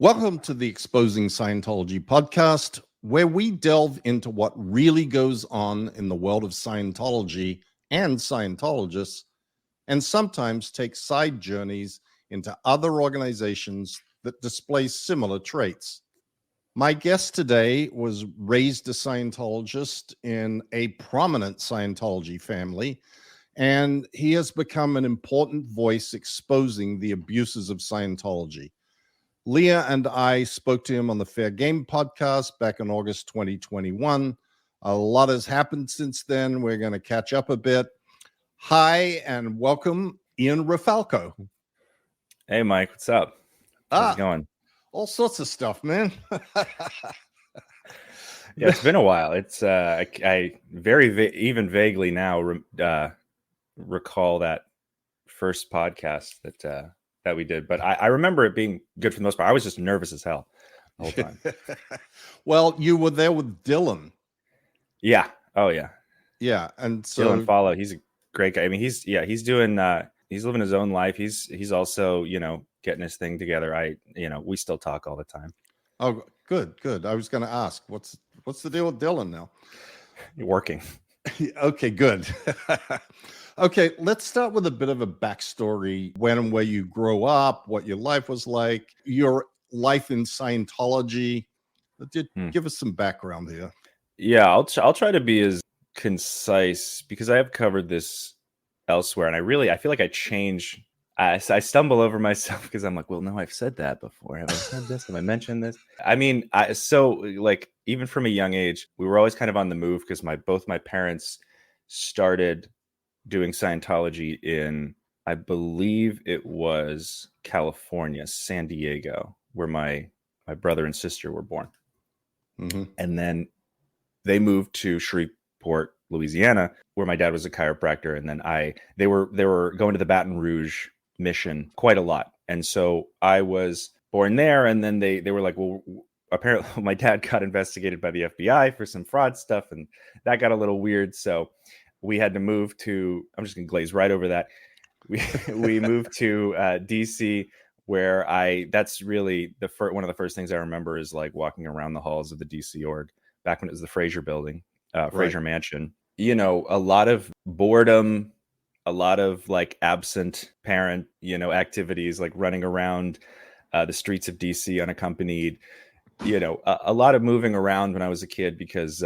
Welcome to the Exposing Scientology podcast, where we delve into what really goes on in the world of Scientology and Scientologists, and sometimes take side journeys into other organizations that display similar traits. My guest today was raised a Scientologist in a prominent Scientology family, and he has become an important voice exposing the abuses of Scientology. Leah and I spoke to him on the Fair Game podcast back in August 2021. A lot has happened since then. We're going to catch up a bit. Hi, and welcome, Ian Rafalko. Hey, Mike, what's up? How's it going? All sorts of stuff, man. Yeah, it's been a while. It's I even vaguely now recall that first podcast that we did, but I remember it being good for the most part. I was just nervous as hell the whole time. Well, you were there with Dylan. Yeah. Oh yeah. Yeah, and so Dylan Follow, he's a great guy. I mean, he's doing he's living his own life. He's also, getting his thing together. We still talk all the time. Oh, good. I was going to ask, what's the deal with Dylan now? You're working. Okay, good. Okay, let's start with a bit of a backstory. When and where you grew up, what your life was like, your life in Scientology. Give us some background here. Yeah, I'll try to be as concise because I have covered this elsewhere, and I feel like I change. I stumble over myself because I'm like, well, no, I've said that before. Have I said this? Have I mentioned this? I mean, even from a young age, we were always kind of on the move because both my parents started doing Scientology in, I believe it was California, San Diego, where my brother and sister were born. Mm-hmm. And then they moved to Shreveport, Louisiana, where my dad was a chiropractor. And then they were going to the Baton Rouge mission quite a lot. And so I was born there. And then they were like, well, apparently my dad got investigated by the FBI for some fraud stuff. And that got a little weird. So we had to move to, I'm just going to glaze right over that. We moved to DC, where that's really one of the first things I remember is like walking around the halls of the DC org back when it was the Fraser building, Fraser Mansion. A lot of boredom, a lot of like absent parent, activities, like running around the streets of DC unaccompanied, a lot of moving around when I was a kid because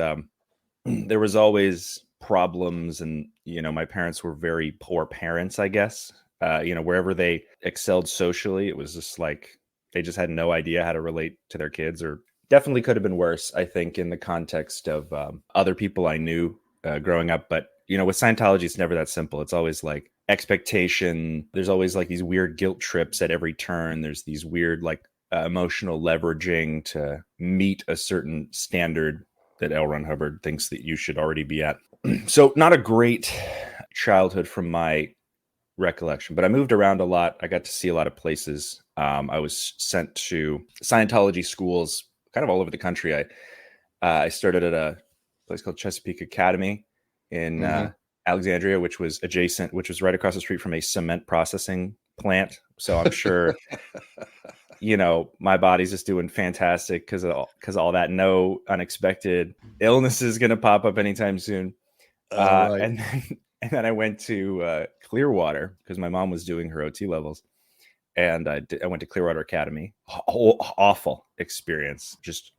there was always problems, and my parents were very poor parents, I guess. Wherever they excelled socially, it was just like they just had no idea how to relate to their kids, or definitely could have been worse, I think, in the context of other people I knew growing up. But with Scientology, it's never that simple. It's always like expectation. There's always like these weird guilt trips at every turn. There's these weird like emotional leveraging to meet a certain standard that L. Ron Hubbard thinks that you should already be at. So not a great childhood from my recollection, but I moved around a lot. I got to see a lot of places. I was sent to Scientology schools kind of all over the country. I started at a place called Chesapeake Academy in Alexandria, which was right across the street from a cement processing plant. So I'm sure, my body's just doing fantastic because all that. No unexpected illness is going to pop up anytime soon. Right. And then I went to Clearwater because my mom was doing her OT levels, and I went to Clearwater Academy. Awful experience, just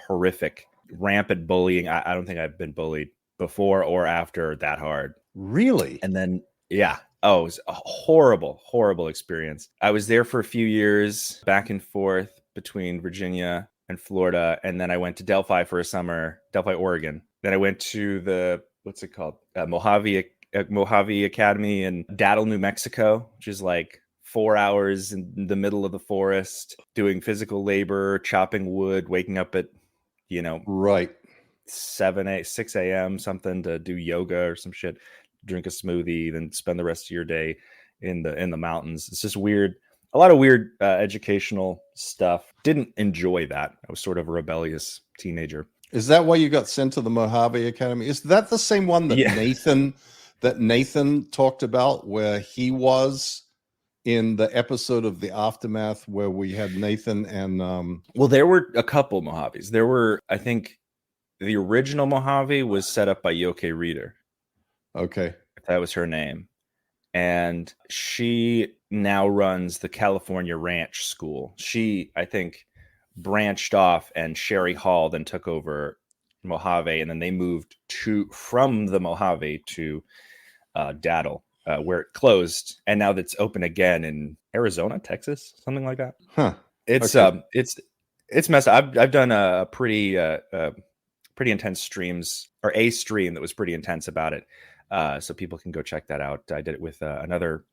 horrific, rampant bullying. I don't think I've been bullied before or after that hard. Really? And then, yeah. Oh, it was a horrible experience. I was there for a few years, back and forth between Virginia and Florida. And then I went to Delphi for a summer, Delphi, Oregon. Then I went to what's it called? Mojave Academy in Daddle, New Mexico, which is like 4 hours in the middle of the forest, doing physical labor, chopping wood, waking up at, right, 6 a.m. something to do yoga or some shit, drink a smoothie, then spend the rest of your day in the mountains. It's just weird. A lot of weird educational stuff. Didn't enjoy that. I was sort of a rebellious teenager. Is that why you got sent to the Mojave Academy? Is that the same one that Nathan talked about, where he was in the episode of The Aftermath where we had Nathan and Well, there were a couple Mojaves. There were, I think, the original Mojave was set up by Yoke Reader. Okay. If that was her name. And she now runs the California Ranch School. She, I think, branched off, and Sherry Hall then took over Mojave, and then they moved from the Mojave to Daddle, where it closed, and now that's open again in Arizona, Texas, something like that. Huh. It's Okay. it's messed up. I've done a pretty intense streams, or a stream that was pretty intense about it. So people can go check that out. I did it with another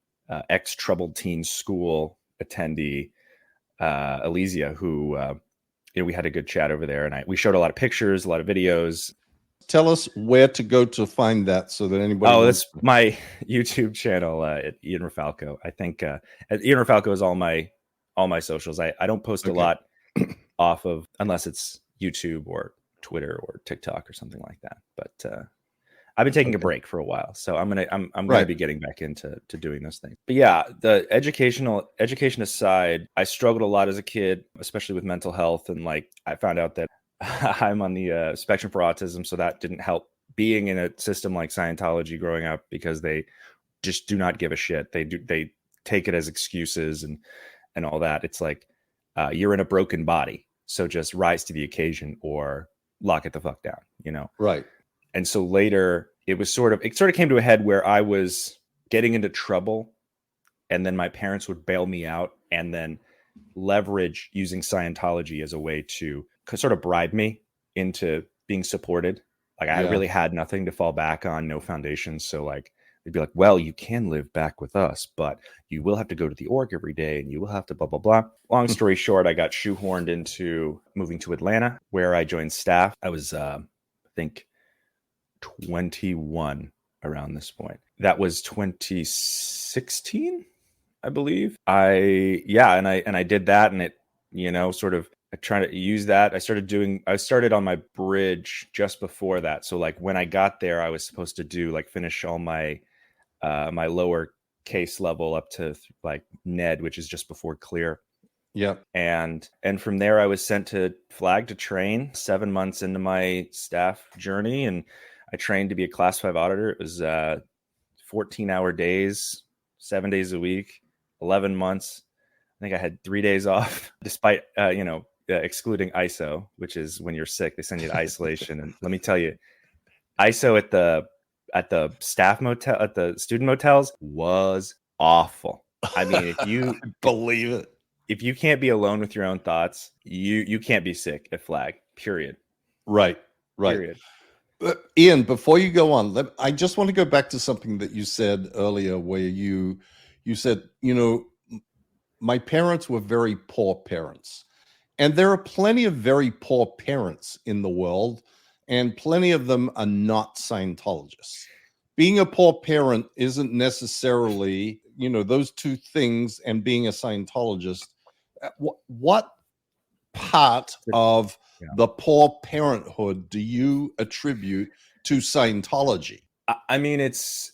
ex-troubled teen school attendee, Elysia, who we had a good chat over there, and we showed a lot of pictures, a lot of videos. Tell us where to go to find that so that anybody. Oh, that's my YouTube channel at Ian Rafalko. I think Ian Rafalko is all my socials. I don't post a lot off of, unless it's YouTube or Twitter or TikTok or something like that. But I've been taking a break for a while, so I'm gonna be getting back into doing those things. But yeah, the education aside, I struggled a lot as a kid, especially with mental health, and like I found out that I'm on the spectrum for autism, so that didn't help being in a system like Scientology growing up, because they just do not give a shit. They take it as excuses and all that. It's like you're in a broken body, so just rise to the occasion or lock it the fuck down, Right. And so later it sort of came to a head where I was getting into trouble, and then my parents would bail me out and then leverage using Scientology as a way to sort of bribe me into being supported. Like I really had nothing to fall back on, no foundation. So like they'd be like, well, you can live back with us, but you will have to go to the org every day, and you will have to blah, blah, blah. Long story short, I got shoehorned into moving to Atlanta, where I joined staff. I was, I think, 21 around this point. That was 2016, I believe. And I did that, and it, sort of, I tried to use that. I started on my bridge just before that. So like when I got there, I was supposed to finish all my my lower case level up to like Ned, which is just before clear. Yeah. And from there I was sent to Flag to train 7 months into my staff journey, and I trained to be a class 5 auditor. It was 14-hour days, 7 days a week, 11 months. I think I had 3 days off, despite excluding ISO, which is when you're sick, they send you to isolation. And let me tell you, ISO at the staff motel, at the student motels, was awful. I mean, if you believe it, if you can't be alone with your own thoughts, you can't be sick at Flag. Period. Right. Period. Ian, before you go on, I just want to go back to something that you said earlier, where you said, my parents were very poor parents. And there are plenty of very poor parents in the world, and plenty of them are not Scientologists. Being a poor parent isn't necessarily, those two things, and being a Scientologist. What part of the poor parenthood do you attribute to Scientology? I mean, it's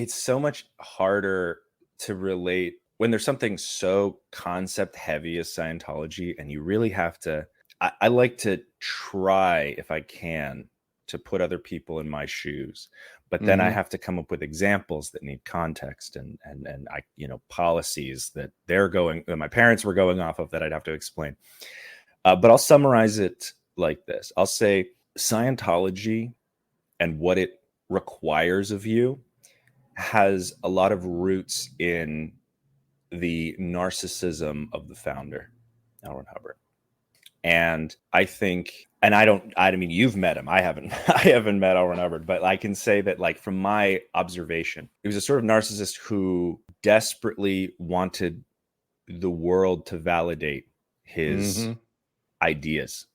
so much harder to relate when there's something so concept heavy as Scientology, and you really have to, I like to try, if I can, to put other people in my shoes, but then I have to come up with examples that need context and I, policies that that my parents were going off of, that I'd have to explain. But I'll summarize it like this. I'll say Scientology and what it requires of you has a lot of roots in the narcissism of the founder, L. Ron Hubbard. And I think, and I mean, you've met him. I haven't met L. Ron Hubbard, but I can say that, like, from my observation, he was a sort of narcissist who desperately wanted the world to validate his ideas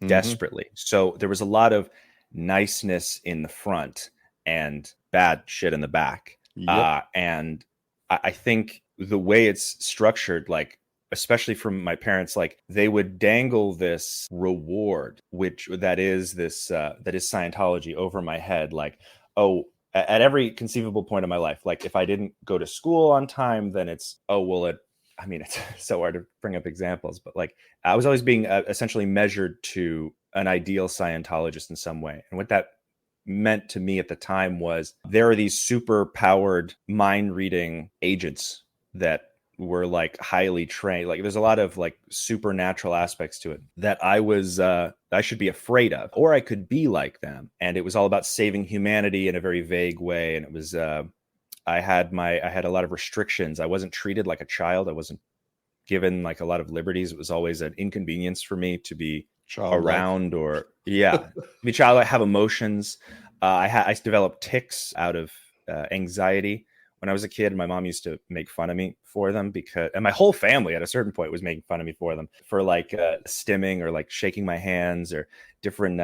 desperately. So there was a lot of niceness in the front and bad shit in the back. Yep. And I think the way it's structured, like, especially from my parents, like, they would dangle this reward, that is Scientology, over my head. Like, oh, at every conceivable point in my life. Like if I didn't go to school on time, then it's, oh, well, I mean, it's so hard to bring up examples, but like I was always being essentially measured to an ideal Scientologist in some way. And what that meant to me at the time was there are these super powered mind reading agents that were like highly trained. Like there's a lot of like supernatural aspects to it that I should be afraid of, or I could be like them. And it was all about saving humanity in a very vague way. And it was, I had a lot of restrictions. I wasn't treated like a child. I wasn't given like a lot of liberties. It was always an inconvenience for me to be around, or be child. I have emotions. I developed tics out of anxiety when I was a kid. And my mom used to make fun of me for them and my whole family at a certain point was making fun of me for them, for like stimming or like shaking my hands or different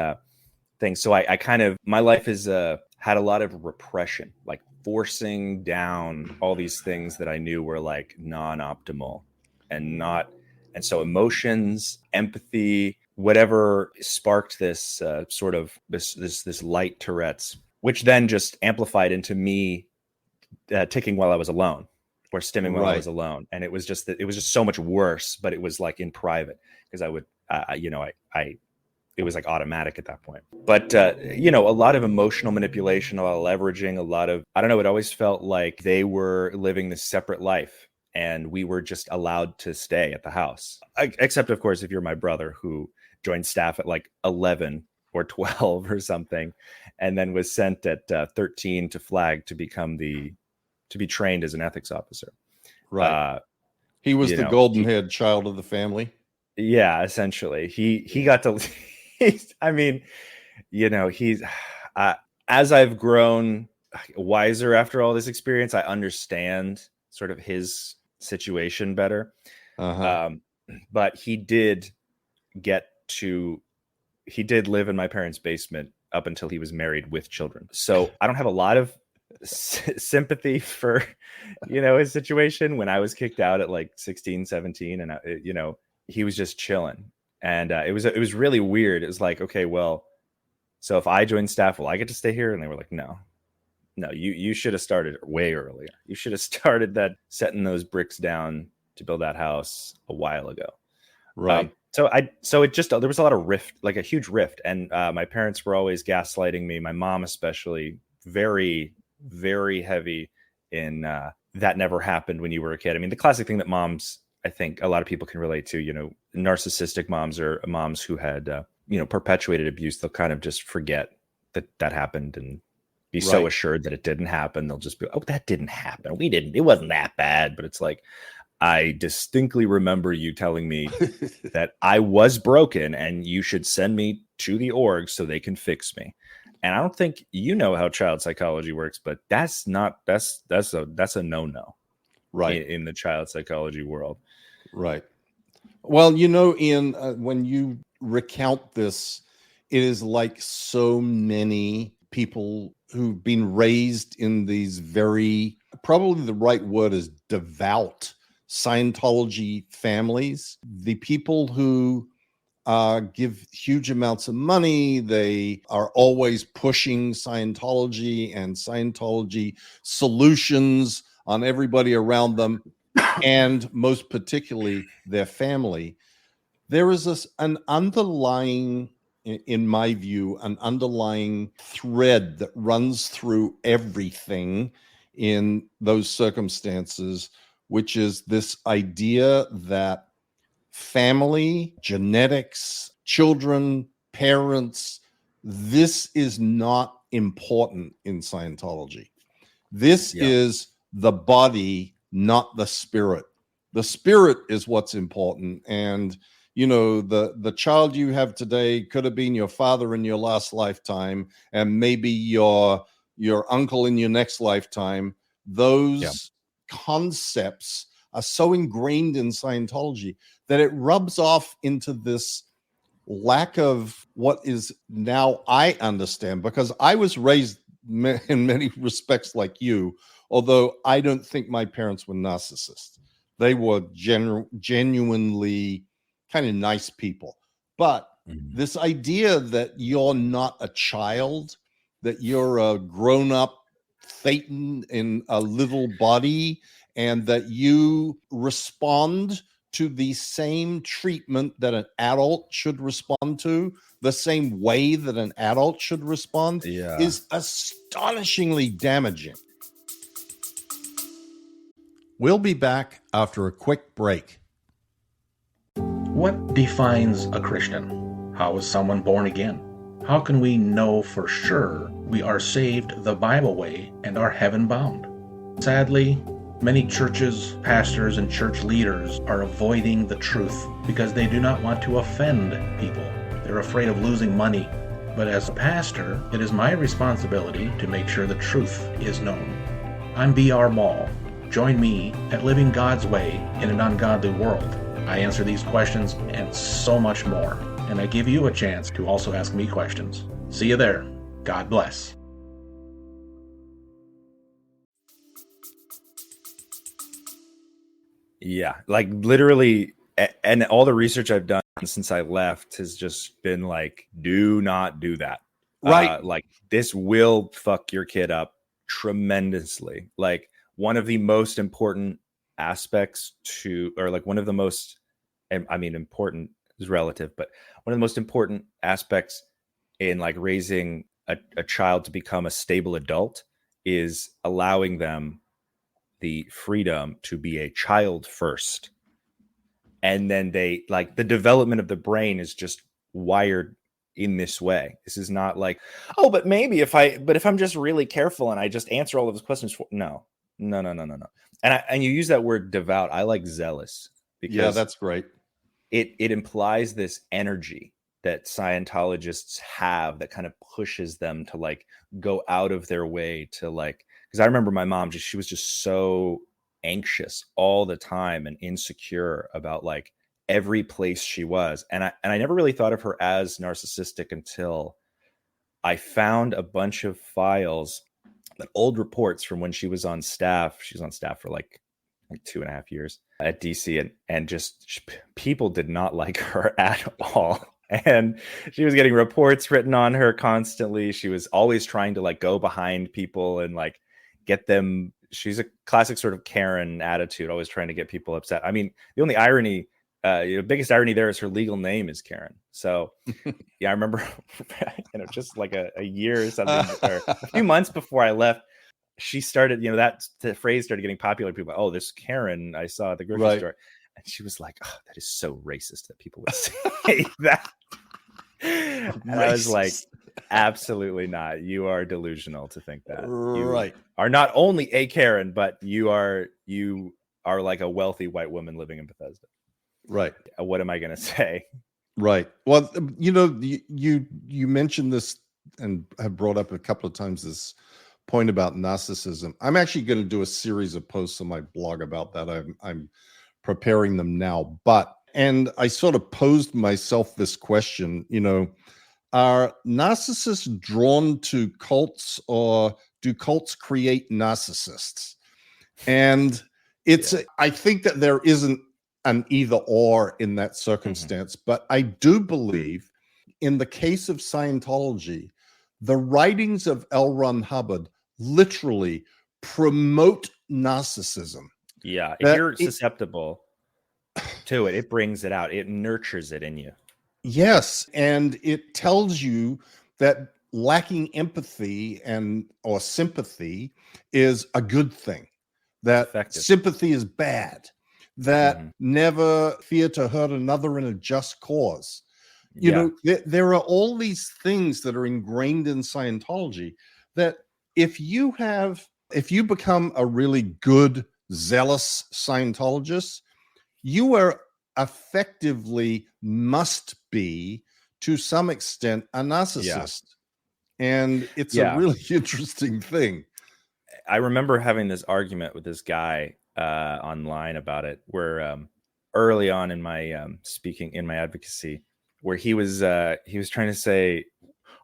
things. So I kind of, my life has had a lot of repression, like forcing down all these things that I knew were like non-optimal and so emotions, empathy, whatever sparked this sort of this light Tourette's, which then just amplified into me ticking while I was alone, or stimming while I was alone. And it was just so much worse, but it was like in private, because I would, it was like automatic at that point. But, a lot of emotional manipulation, a lot of leveraging, a lot of, I don't know, it always felt like they were living this separate life and we were just allowed to stay at the house. Except, of course, if you're my brother who joined staff at like 11 or 12 or something, and then was sent at 13 to Flag to be trained as an ethics officer. Right. He was the golden-haired child of the family. Yeah, essentially. He got to, I mean, he's, as I've grown wiser after all this experience, I understand sort of his situation better. But he did live in my parents' basement up until he was married with children. So I don't have a lot of sympathy for, his situation when I was kicked out at like 16, 17. And, he was just chilling. And it was really weird. It was like, okay, well, so if I join staff, will I get to stay here? And they were like, no, you should have started way earlier. You should have started setting those bricks down to build that house a while ago. Right. So there was a lot of rift, like a huge rift. And my parents were always gaslighting me. My mom, especially, very, very heavy in that never happened when you were a kid. I mean, the classic thing that moms, I think a lot of people can relate to, narcissistic moms or moms who had, perpetuated abuse. They'll kind of just forget that happened and be so assured that it didn't happen. They'll just be, oh, that didn't happen. It wasn't that bad. But it's like, I distinctly remember you telling me that I was broken and you should send me to the org so they can fix me. And I don't think you know how child psychology works, but that's a no-no. Right. In the child psychology world. Right. Well, Ian, when you recount this, it is like so many people who've been raised in these very, probably the right word is devout Scientology families. The people who give huge amounts of money, they are always pushing Scientology and Scientology solutions on everybody around them, and most particularly their family. There is an underlying, in my view, an underlying thread that runs through everything in those circumstances, which is this idea that family, genetics, children, parents, this is not important in Scientology. This is the body, not the spirit. The spirit is what's important. And, the child you have today could have been your father in your last lifetime, and maybe your uncle in your next lifetime. Those concepts are so ingrained in Scientology that it rubs off into this lack of what is now I understand, because I was raised in many respects like you, although I don't think my parents were narcissists. They were genuinely kind of nice people. But this idea that you're not a child, that you're a grown-up Satan in a little body, and that you respond to the same treatment that an adult should respond to, the same way that an adult should respond, is astonishingly damaging. We'll be back after a quick break. What defines a Christian? How is someone born again? How can we know for sure we are saved the Bible way and are heaven bound? Sadly, many churches, pastors, and church leaders are avoiding the truth because they do not want to offend people. They're afraid of losing money. But as a pastor, it is my responsibility to make sure the truth is known. I'm B.R. Mall. Join me at Living God's Way in an Ungodly World. I answer these questions and so much more. And I give you a chance to also ask me questions. See you there. God bless. Yeah, like literally, and all the research I've done since I left has just been like, do not do that. Right. Like this will fuck your kid up tremendously. Like one of the most important aspects to, or like one of the most, I mean, important is relative, but one of the most important aspects in like raising a child to become a stable adult is allowing them the freedom to be a child first. And then they like the development of the brain is just wired in this way. This is not like, oh, but maybe if I'm just really careful and I just answer all of his questions no. And you use that word devout. I like zealous because that's great. It implies this energy that Scientologists have that kind of pushes them to like go out of their way to like, because I remember my mom she was just so anxious all the time and insecure about like every place she was. And I never really thought of her as narcissistic until I found a bunch of files, that old reports from when she was on staff. She was on staff for like 2.5 years at DC, and just people did not like her at all. And she was getting reports written on her constantly. She was always trying to like go behind people and like get them. She's a classic sort of Karen attitude, always trying to get people upset. I mean, the only irony, the biggest irony there is her legal name is Karen. So yeah, I remember, just like a year or something, or a few months before I left, she started, that the phrase started getting popular. People were like, oh, this Karen I saw at the grocery store. And she was like, oh, that is so racist that people would say that. And I was like, absolutely not. You are delusional to think that. You are not only a Karen, but you are like a wealthy white woman living in Bethesda. Right. What am I going to say? Right. Well, you mentioned this and have brought up a couple of times this point about narcissism. I'm actually going to do a series of posts on my blog about that. I'm preparing them now, and I sort of posed myself this question, are narcissists drawn to cults, or do cults create narcissists? And I think that there isn't an either or in that circumstance, but I do believe in the case of Scientology, the writings of L. Ron Hubbard literally promote narcissism. Yeah, if you're susceptible to it, it brings it out. It nurtures it in you. Yes, and it tells you that lacking empathy or sympathy is a good thing, that sympathy is bad, that never fear to hurt another in a just cause. There are all these things that are ingrained in Scientology that if you become a really good, zealous Scientologist, you are effectively must be, to some extent, a narcissist. And it's a really interesting thing. I remember having this argument with this guy online about it, where early on in my speaking, in my advocacy, where he was trying to say,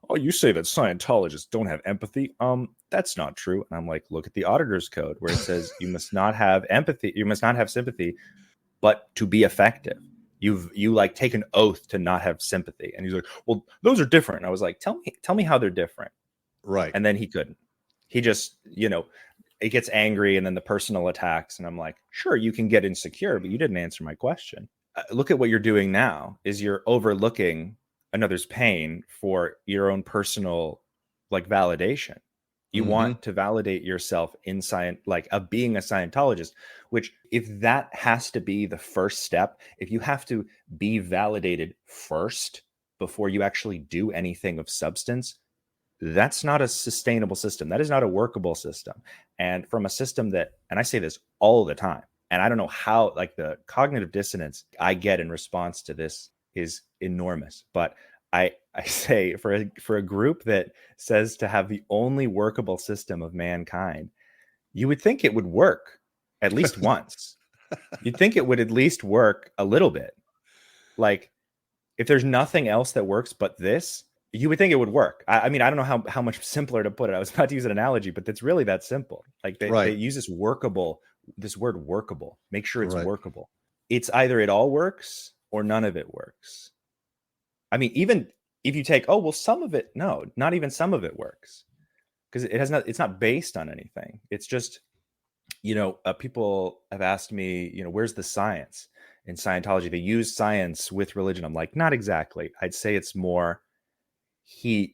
oh, you say that Scientologists don't have empathy. That's not true. And I'm like, look at the auditor's code where it says you must not have empathy, you must not have sympathy, but to be effective, you like take an oath to not have sympathy. And he's like, well, those are different. And I was like, tell me how they're different. Right. And then he couldn't. He just, it gets angry and then the personal attacks. And I'm like, sure, you can get insecure, but you didn't answer my question. Look at what you're doing now is you're overlooking another's pain for your own personal validation. You want to validate yourself in science, being a Scientologist, which if that has to be the first step, if you have to be validated first before you actually do anything of substance, that's not a sustainable system. That is not a workable system. And from a system that, and I say this all the time, and I don't know how, the cognitive dissonance I get in response to this is enormous. But I say for a group that says to have the only workable system of mankind, you would think it would work at least once. You'd think it would at least work a little bit. Like, if there's nothing else that works but this, you would think it would work. I mean, I don't know how much simpler to put it. I was about to use an analogy, but it's really that simple. Like they use this word workable. Make sure it's workable. It's either it all works or none of it works. I mean, even if you take, some of it, no, not even some of it works, because it's not based on anything. It's just, people have asked me, where's the science in Scientology? They use science with religion. I'm like, not exactly. I'd say it's more,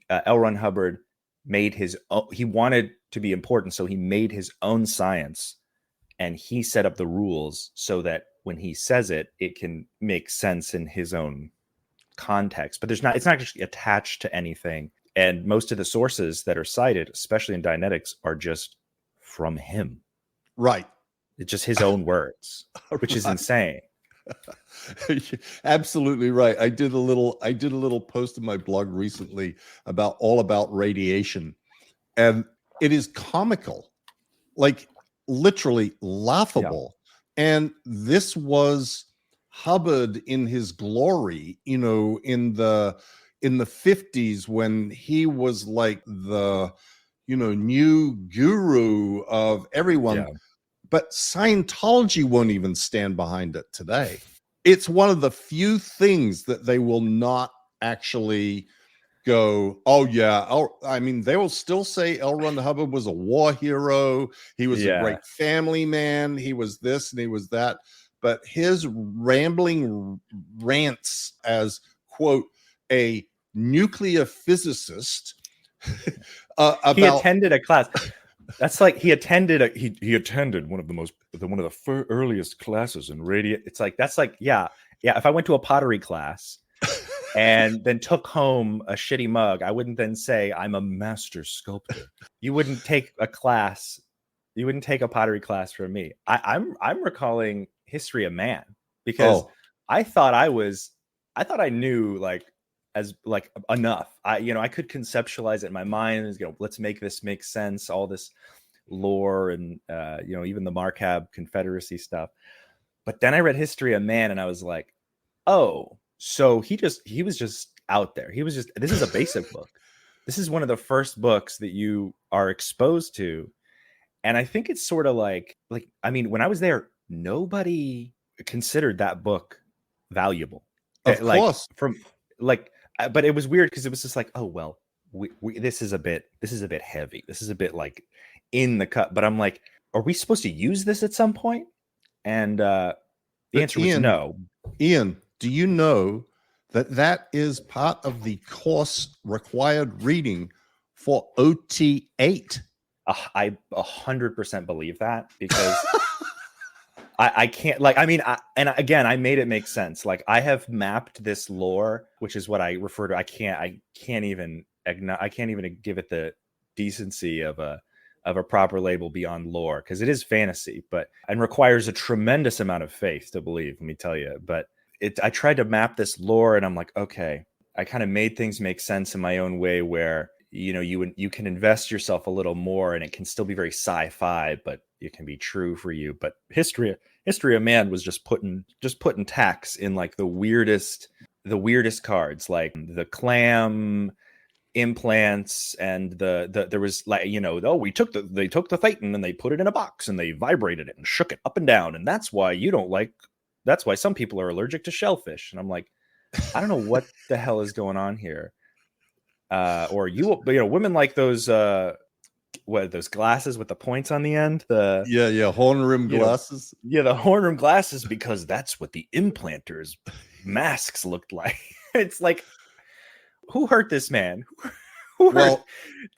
L. Ron Hubbard made his own, he wanted to be important. So he made his own science and he set up the rules so that when he says it, it can make sense in his own context, but it's not actually attached to anything. And most of the sources that are cited, especially in Dianetics, are just from him. Right. It's just his own words, which is insane. Absolutely right. I did a little post in my blog recently about radiation, and it is comical, like literally laughable. Yeah. And this was Hubbard in his glory, in the 50s, when he was like the new guru of everyone. Yeah. But Scientology won't even stand behind it today. It's one of the few things that they will not actually go, oh yeah. I mean, they will still say L. Ron Hubbard was a war hero. He was a great family man. He was this and he was that. But his rambling rants as, quote, a nuclear physicist about... He attended a class. That's like he attended he attended one of the earliest classes in radio. It's like, that's like, yeah. If I went to a pottery class and then took home a shitty mug, I wouldn't then say I'm a master sculptor. You wouldn't take a class. You wouldn't take a pottery class from me. I'm recalling History of Man, because I thought I knew enough. I could conceptualize it in my mind as, let's make this make sense, all this lore and even the Markab Confederacy stuff. But then I read History of Man and I was like, oh, so he was just out there. This is a basic book. This is one of the first books that you are exposed to. And I think it's sort of like, I mean, when I was there, nobody considered that book valuable. Of course. But it was weird because it was just like, oh, well, this is a bit heavy. This is a bit like in the cut. But I'm like, are we supposed to use this at some point? And the answer was no. Ian, do you know that is part of the course required reading for OT8? I 100% believe that, because I can't, I made it make sense. Like, I have mapped this lore, which is what I refer to. I can't even give it the decency of a proper label beyond lore, because it is fantasy, and requires a tremendous amount of faith to believe, let me tell you. But I tried to map this lore and I'm like, okay, I kind of made things make sense in my own way, where you can invest yourself a little more and it can still be very sci-fi, but it can be true for you. But History of Man was just putting tax in like the weirdest cards, like the clam implants, and there was like, they took the Thetan and they put it in a box and they vibrated it and shook it up and down, and that's why some people are allergic to shellfish. And I'm like, I don't know what the hell is going on here. Or women like those what, those glasses with the points on the end, the Yeah, horn rim you know, glasses. the horn rim glasses, because that's what the implanters masks looked like. It's like, who hurt this man? Who hurt Well,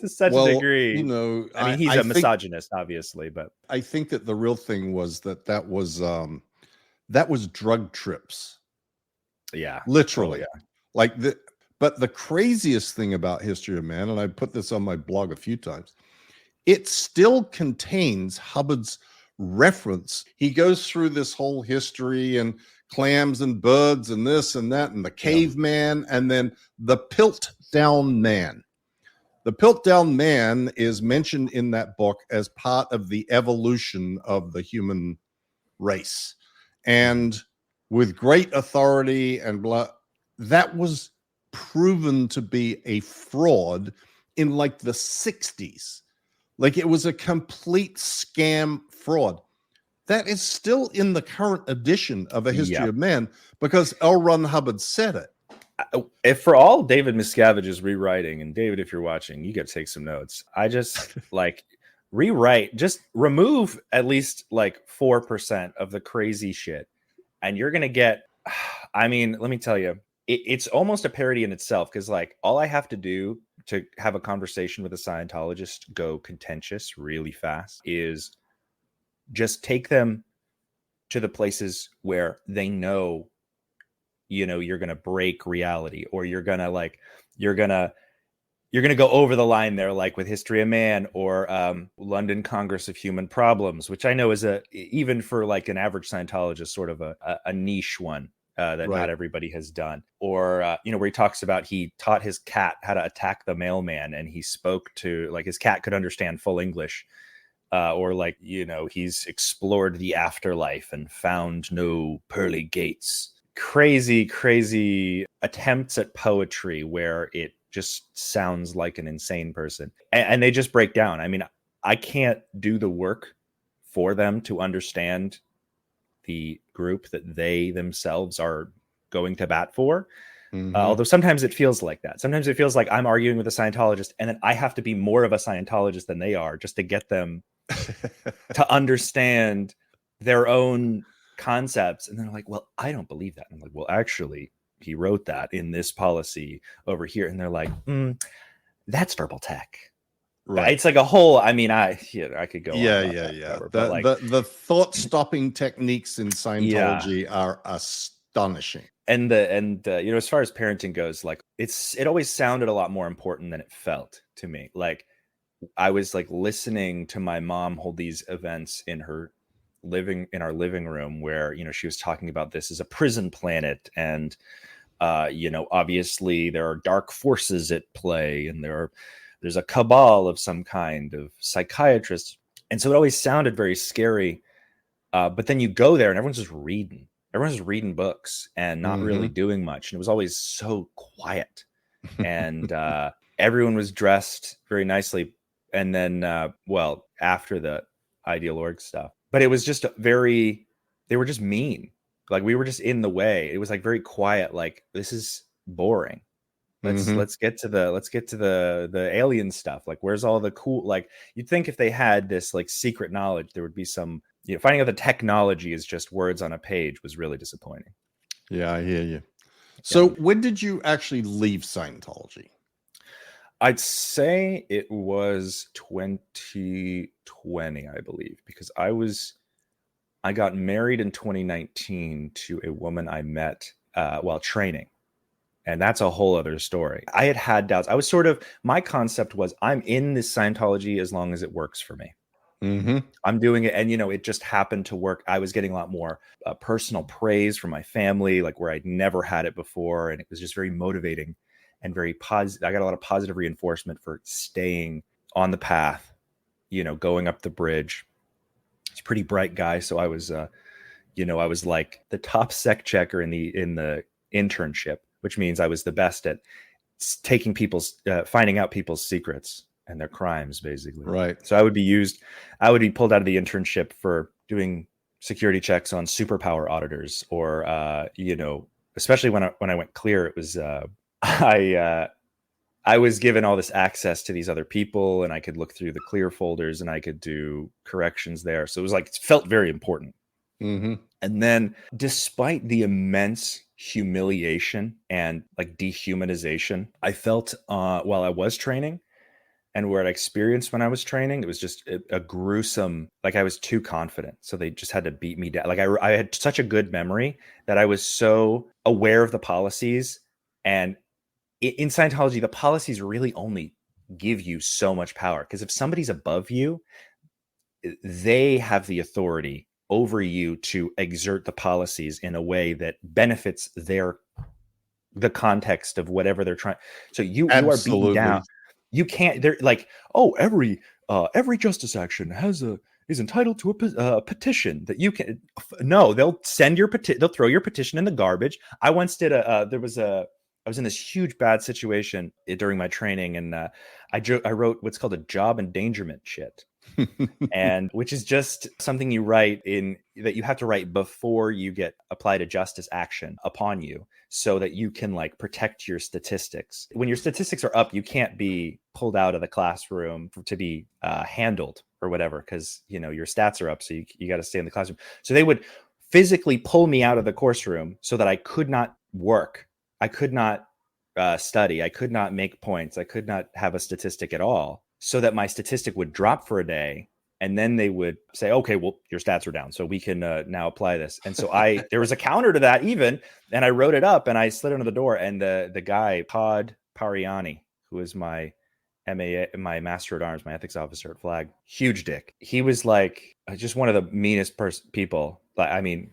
to such a degree? I mean, he's I a think misogynist, obviously, but I think that the real thing was that was drug trips, yeah, literally. oh, yeah. Like but the craziest thing about History of Man, and I put this on my blog a few times, it still contains Hubbard's reference. He goes through this whole history and clams and birds and this and that and the caveman and then the Piltdown Man. The Piltdown Man is mentioned in that book as part of the evolution of the human race. And with great authority and blah, that was proven to be a fraud in like the 60s. Like it was a complete scam fraud. That is still in the current edition of A History of Man because L. Ron Hubbard said it. If for all David Miscavige's rewriting, and David, if you're watching, you got to take some notes. I just like rewrite, just remove at least like 4% of the crazy shit. And you're going to get, I mean, let me tell you, it's almost a parody in itself. Cause like all I have to do to have a conversation with a Scientologist go contentious really fast is just take them to the places where they know, you know, you're going to break reality, or you're going to go over the line there, like with History of Man or London Congress of Human Problems, which I know is even for like an average Scientologist, sort of a niche one that not everybody has done. Or, you know, where he talks about he taught his cat how to attack the mailman, and he spoke to, like, his cat could understand full English. Or like, you know, he's explored the afterlife and found no pearly gates. Crazy attempts at poetry where it just sounds like an insane person. And they just break down. I mean, I can't do the work for them to understand the group that they themselves are going to bat for. Although sometimes it feels like that. Sometimes it feels like I'm arguing with a Scientologist and then I have to be more of a Scientologist than they are just to get them to understand their own concepts. And they're like, well, I don't believe that. And I'm like, well, actually, he wrote that in this policy over here. And they're like, that's verbal tech. Right. It's like a whole, I mean, I could go on. Forever, the thought stopping techniques in Scientology are astonishing. And you know, as far as parenting goes, like it always sounded a lot more important than it felt to me. Like I was like listening to my mom hold these events in our living room where, you know, she was talking about this as a prison planet. And, you know, obviously there are dark forces at play, and there's a cabal of some kind of psychiatrists. And so it always sounded very scary. But then you go there and everyone's just reading. Everyone's just reading books and not really doing much. And it was always so quiet. And everyone was dressed very nicely. And then, well, after the Ideal Org stuff. But it was just they were just mean. Like we were just in the way. It was like very quiet. Like, this is boring. Let's get to the alien stuff. Like, where's all the cool, like, you'd think if they had this like secret knowledge, there would be some, you know, finding out the technology is just words on a page was really disappointing. Yeah, I hear you. So when did you actually leave Scientology? I'd say it was 2020, I believe, because I got married in 2019 to a woman I met while training. And that's a whole other story. I had doubts. I was my concept was I'm in this Scientology as long as it works for me. I'm doing it. And, you know, it just happened to work. I was getting a lot more personal praise from my family, like where I'd never had it before. And it was just very motivating and very positive. I got a lot of positive reinforcement for staying on the path, you know, going up the bridge. It's a pretty bright guy. So I was, you know, I was like the top sec checker in the internship, which means I was the best at taking finding out people's secrets and their crimes, basically. Right. So I would be pulled out of the internship for doing security checks on superpower auditors, or, you know, especially when I went clear, it was, I I was given all this access to these other people, and I could look through the clear folders and I could do corrections there. So it was like, it felt very important. Mm-hmm. And then despite the immense humiliation and like dehumanization I felt while I was training, and where I experienced when I was training, it was just a gruesome, like I was too confident. So they just had to beat me down. Like I had such a good memory that I was so aware of the policies. And in Scientology, the policies really only give you so much power. Because if somebody's above you, they have the authority over you to exert the policies in a way that benefits the context of whatever they're trying. So you are beaten down. You can't. They're like, oh, every justice action is entitled to a petition that you can. No, they'll send your petition. They'll throw your petition in the garbage. I once did I was in this huge bad situation during my training, and I wrote what's called a job endangerment shit. And which is just something you write in that you have to write before you get applied a justice action upon you, so that you can like protect your statistics. When your statistics are up, you can't be pulled out of the classroom to be handled or whatever, because your stats are up, so you got to stay in the classroom. So they would physically pull me out of the course room so that I could not work, I could not study, I could not make points, I could not have a statistic at all, so that my statistic would drop for a day. And then they would say, okay, well, your stats are down, so we can now apply this. And so there was a counter to that even, and I wrote it up and I slid under the door. And the guy, Todd Pariani, who is my my master at arms, my ethics officer at Flag, huge dick. He was like just one of the meanest people. I mean,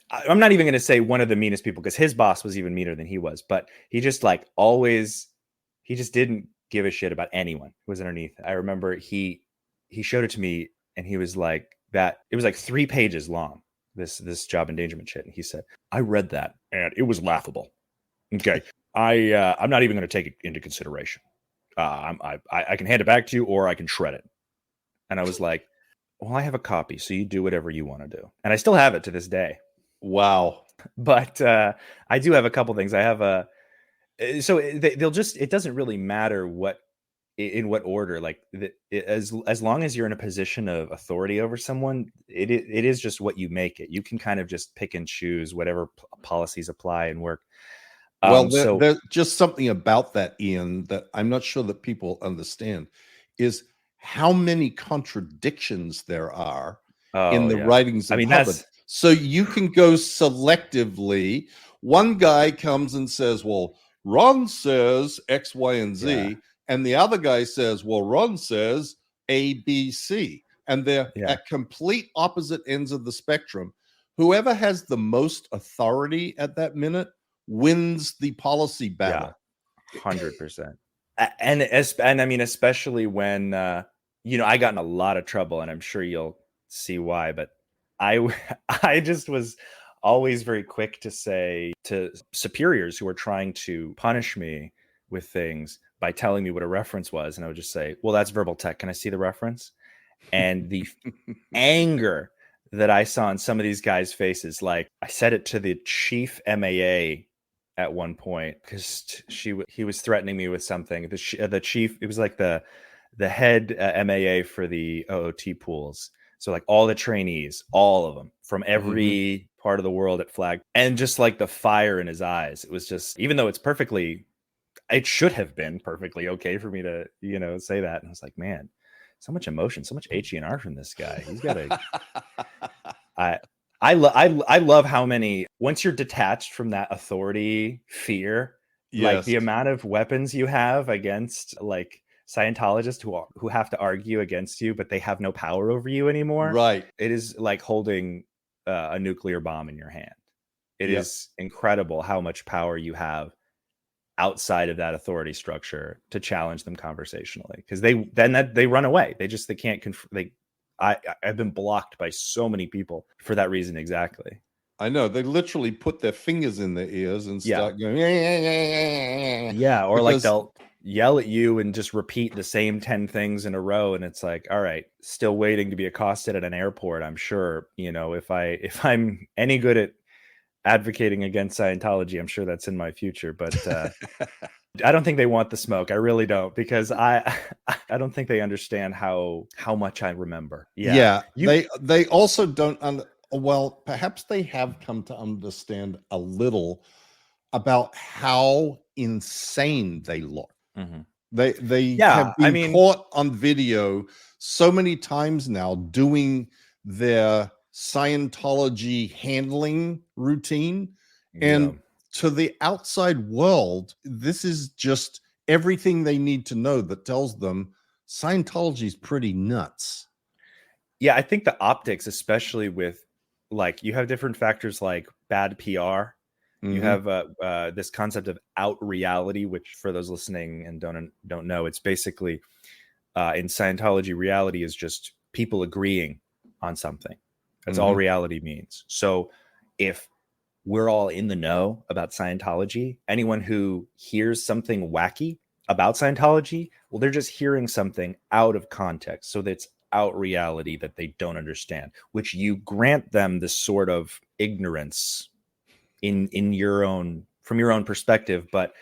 I'm not even going to say one of the meanest people, because his boss was even meaner than he was. But he just he just didn't give a shit about anyone who was underneath. I remember he showed it to me, and he was like, that it was like 3 pages long, this job endangerment shit. And he said, I read that and it was laughable. Okay. I'm not even going to take it into consideration. I can hand it back to you, or I can shred it. And I was like, well, I have a copy, so you do whatever you want to do. And I still have it to this day. Wow. But I do have a couple things. I have so it doesn't really matter in what order, like as long as you're in a position of authority over someone, it is just what you make it. You can kind of just pick and choose whatever policies apply and work. Well, there's just something about that, Ian, that I'm not sure that people understand, is how many contradictions there are in the writings of Hubbard. So you can go selectively. One guy comes and says, well, Ron says X, Y, and Z. Yeah. And the other guy says, well, Ron says A, B, C. And they're at complete opposite ends of the spectrum. Whoever has the most authority at that minute wins the policy battle. 100%. And I mean, especially when, I got in a lot of trouble, and I'm sure you'll see why, but I just was always very quick to say to superiors who are trying to punish me with things by telling me what a reference was. And I would just say, well, that's verbal tech. Can I see the reference? And the anger that I saw in some of these guys' faces, like I said it to the chief MAA at one point, because he was threatening me with something. The chief, it was like the head MAA for the OOT pools. So like all the trainees, all of them from every part of the world at Flag, and just like the fire in his eyes. It was just, even though it should have been perfectly okay for me to, say that. And I was like, man, so much emotion, so much HENR from this guy. He's got a, I love how many, once you're detached from that authority fear, like the amount of weapons you have against like Scientologists who have to argue against you, but they have no power over you anymore. Right. It is like holding a nuclear bomb in your hand. It is incredible how much power you have outside of that authority structure to challenge them conversationally, because they run away. They can't. I've been blocked by so many people for that reason. Exactly. I know, they literally put their fingers in their ears and start going, or like they'll yell at you and just repeat the same 10 things in a row, and it's like, all right, still waiting to be accosted at an airport. I'm sure, if I'm any good at advocating against Scientology, I'm sure that's in my future. But I don't think they want the smoke. I really don't, because I don't think they understand how much I remember. Yeah, they also don't. Well, perhaps they have come to understand a little about how insane they look. Mhm. They have Yeah, I been mean, caught on video so many times now doing their Scientology handling routine, and yeah. to the outside world, this is just everything they need to know that tells them Scientology is pretty nuts. Yeah, I think the optics, especially with, like, you have different factors like bad PR. You Mhm. have this concept of out reality, which for those listening and don't know, it's basically in Scientology, reality is just people agreeing on something. That's all Mhm. reality means. So if we're all in the know about Scientology, anyone who hears something wacky about Scientology, well, they're just hearing something out of context. So that's out reality that they don't understand, which you grant them this sort of ignorance in your own, from your own perspective. But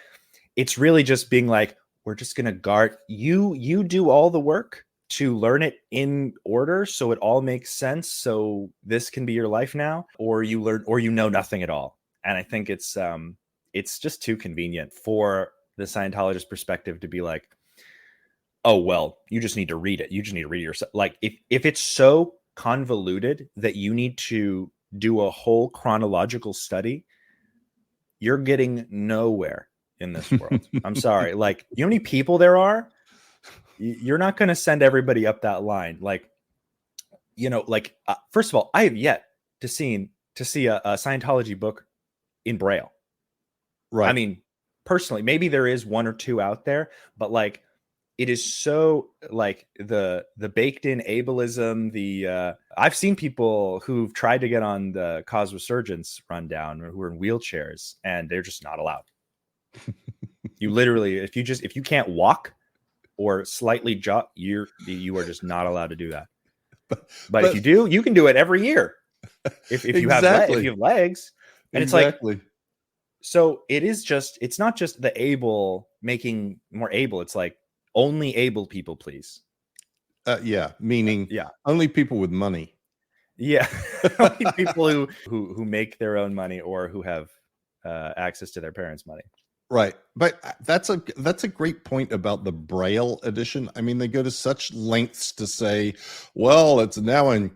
it's really just being like, we're just going to guard you do all the work to learn it in order so it all makes sense, so this can be your life now, or you learn, or you know nothing at all. And I think it's just too convenient for the Scientologist perspective to be like, oh, well, you just need to read it, you just need to read it yourself. Like, if it's so convoluted that you need to do a whole chronological study, you're getting nowhere in this world. I'm sorry. Like, you know how many people there are? You're not going to send everybody up that line. Like, first of all, I have yet to see a Scientology book in Braille. I Right. mean, personally, maybe there is one or two out there, but like, it is so, like, the baked in ableism. I've seen people who've tried to get on the Cause Resurgence rundown, or who are in wheelchairs, and they're just not allowed. You literally, if you can't walk or slightly jog, you are just not allowed to do that. But if you do, you can do it every year. If you have exactly. if you have legs, and it's like, Exactly. so it's not just the able making more able. It's like, only able people, please. Yeah, meaning Yeah. only people with money. Yeah. Only people who make their own money, or who have access to their parents' money. Right. But that's a great point about the Braille edition. I mean, they go to such lengths to say, well, it's now in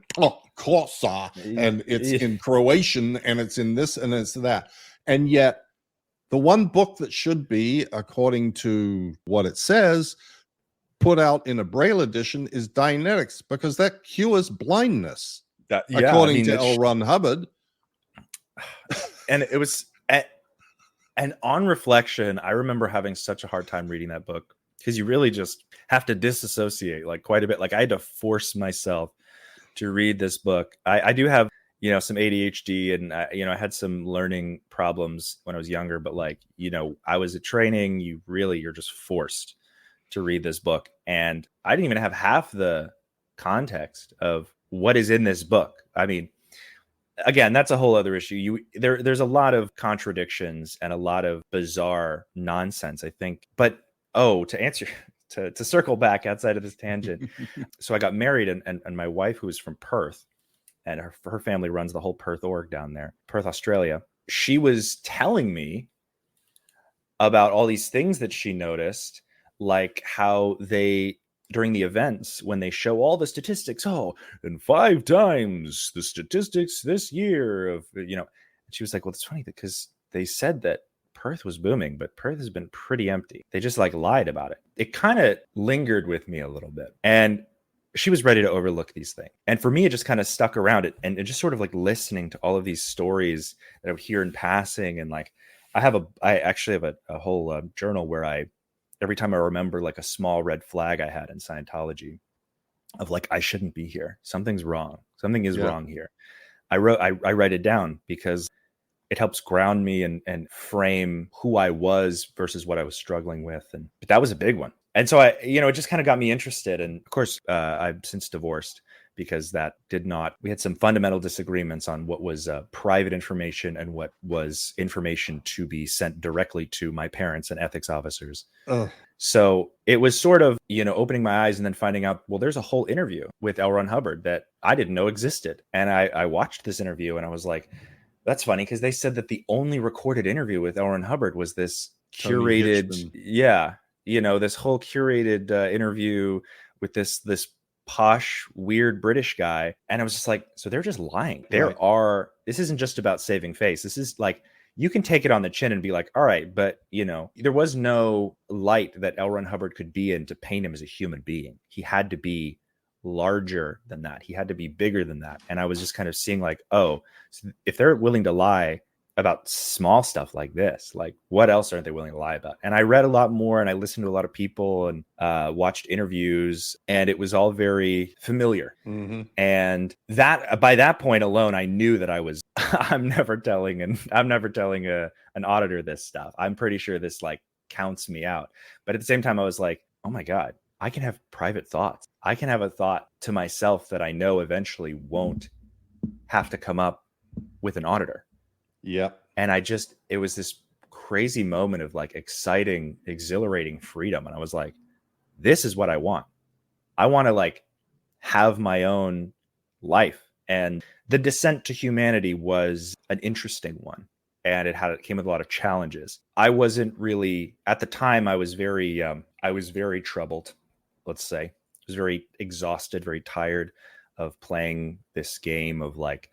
Kosa, and it's in Croatian, and it's in this, and it's that. And yet the one book that should be, according to what it says, put out in a Braille edition is Dianetics, because that cures blindness, according to L. Ron Hubbard. And it was, and on reflection, I remember having such a hard time reading that book, because you really just have to disassociate, like, quite a bit. Like, I had to force myself to read this book. I do have, some ADHD, and I had some learning problems when I was younger, but, like, I was at training. You're just forced to read this book, and I didn't even have half the context of what is in this book. I mean, again, that's a whole other issue. There's a lot of contradictions and a lot of bizarre nonsense, I think. But to answer, to circle back outside of this tangent, so I got married, and my wife, who is from Perth, and her family runs the whole Perth org down there, Perth, Australia. She was telling me about all these things that she noticed, like how they, during the events, when they show all the statistics, and 5 times the statistics this year of, she was like, well, it's funny because they said that Perth was booming, but Perth has been pretty empty. They just, like, lied about it. It kind of lingered with me a little bit. And she was ready to overlook these things. And for me, it just kind of stuck around it, and just sort of like listening to all of these stories that I would hear in passing. And like, I actually have a whole journal where every time I remember, like, a small red flag I had in Scientology of, like, I shouldn't be here. Something's wrong. Something is wrong here. I write it down because it helps ground me and frame who I was versus what I was struggling with. But that was a big one. And so it just kind of got me interested. And of course, I've since divorced, because we had some fundamental disagreements on what was private information and what was information to be sent directly to my parents and ethics officers. So it was sort of, opening my eyes and then finding out, well, there's a whole interview with L. Ron Hubbard that I didn't know existed. And I watched this interview and I was like, that's funny, because they said that the only recorded interview with L. Ron Hubbard was this curated, this whole curated interview with this posh, weird British guy. And I was just like, so they're just lying. This isn't just about saving face. This is like, you can take it on the chin and be like, all right, but there was no light that L. Ron Hubbard could be in to paint him as a human being. He had to be larger than that. He had to be bigger than that. And I was just kind of seeing like, oh, so if they're willing to lie about small stuff like this, like what else aren't they willing to lie about? And I read a lot more and I listened to a lot of people and watched interviews, and it was all very familiar. Mm-hmm. And that by that point alone, I knew that I'm never telling an auditor this stuff. I'm pretty sure this like counts me out. But at the same time, I was like, oh my God, I can have private thoughts. I can have a thought to myself that I know eventually won't have to come up with an auditor. Yeah. And it was this crazy moment of like exciting, exhilarating freedom. And I was like, this is what I want. I want to like have my own life. And the descent to humanity was an interesting one. And it came with a lot of challenges. I wasn't really, at the time, I was very troubled, let's say. I was very exhausted, very tired of playing this game of like